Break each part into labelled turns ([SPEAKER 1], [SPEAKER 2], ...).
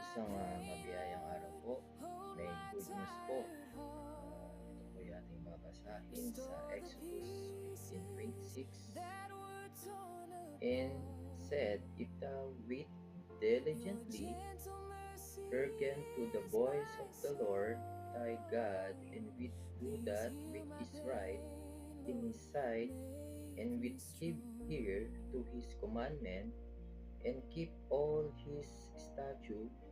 [SPEAKER 1] Isang mabiyayang araw po. May good news po. Ito po yung ating babasahin sa Exodus 15:26. And said, If thou wait diligently, hearken to the voice of the Lord thy God, and wilt do that which is right in his sight, and wilt give ear to his commandment, and keep all his statutes,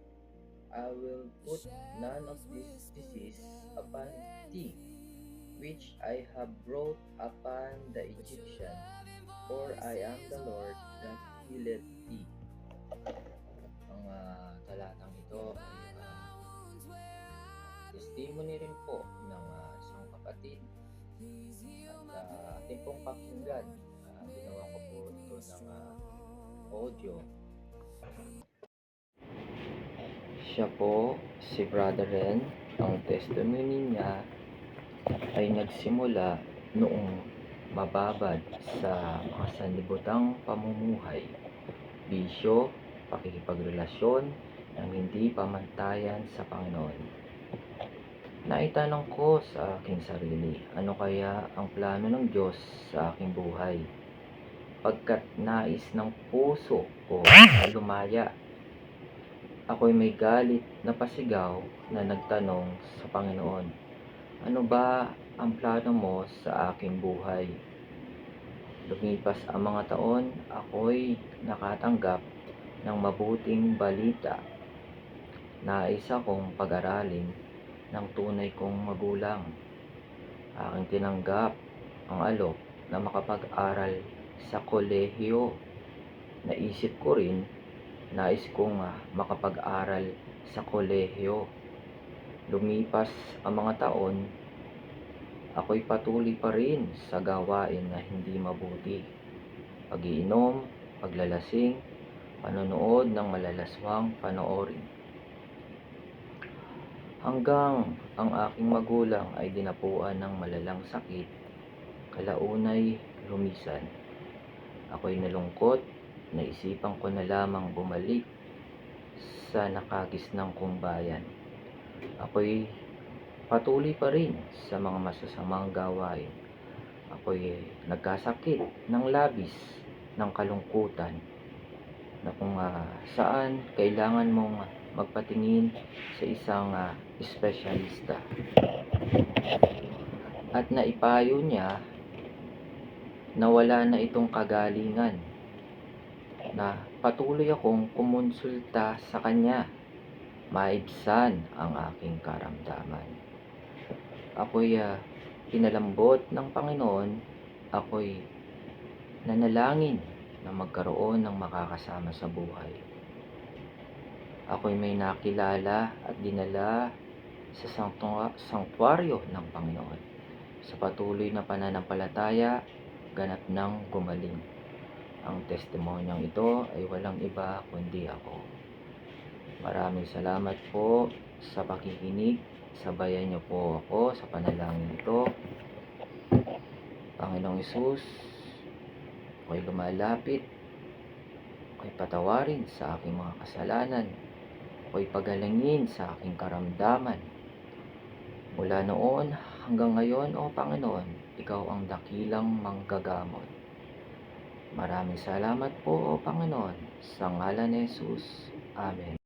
[SPEAKER 1] I will put none of this disease upon thee, which I have brought upon the Egyptians, for I am the Lord that healeth thee. Ang talatang ito ay testimony rin po ng isang kapatid at ating pong pakinggan. Ginawa ko po ito ng audio. Siya po, si Brother Ren, ang testimony niya ay nagsimula noong mababad sa mga sanlibutan pamumuhay, bisyo, pakikipagrelasyon ng hindi pamantayan sa Panginoon. Naitanong ko sa aking sarili, ano kaya ang plano ng Diyos sa aking buhay? Pagkat nais ng puso ko na lumaya, ako'y may galit na pasigaw na nagtanong sa Panginoon, ano ba ang plano mo sa aking buhay? Lumipas ang mga taon, ako'y nakatanggap ng mabuting balita. Nais akong pag-aralin ng tunay kong magulang. Aking tinanggap ang alok na makapag-aral sa kolehiyo. Naisip ko rin, nais kong makapag-aral sa kolehiyo. Lumipas ang mga taon, ako'y patuloy pa rin sa gawain na hindi mabuti. Pag-iinom, paglalasing, panonood ng malalaswang panoorin. Hanggang ang aking magulang ay dinapuan ng malalang sakit, kalaunay lumisan. Ako'y nalungkot, naisipan ko na lamang bumalik sa nakagisnang kong bayan. Ako'y patuloy pa rin sa mga masasamang gawain. Ako'y nagkasakit ng labis ng kalungkutan na kung saan kailangan mong magpatingin sa isang espesyalista. At naipayo niya na wala na itong kagalingan, na patuloy akong kumonsulta sa kanya, maibsan ang aking karamdaman. Ako'y pinalambot ng Panginoon, ako'y nanalangin na magkaroon ng makakasama sa buhay. Ako'y may nakilala at dinala sa sanktuaryo ng Panginoon. Sa patuloy na pananampalataya, ganap nang gumaling. Ang testimonyang ito ay walang iba kundi ako. Maraming salamat po sa pakikinig. Sabayan niyo po ako sa panalangin ito. Panginoong Hesus, ako'y lumalapit. Ako'y patawarin sa aking mga kasalanan. Ako'y pagalangin sa aking karamdaman. Mula noon hanggang ngayon, O Panginoon, Ikaw ang dakilang manggagamot. Maraming salamat po, O Panginoon, sa ngalan ni Jesus. Amen.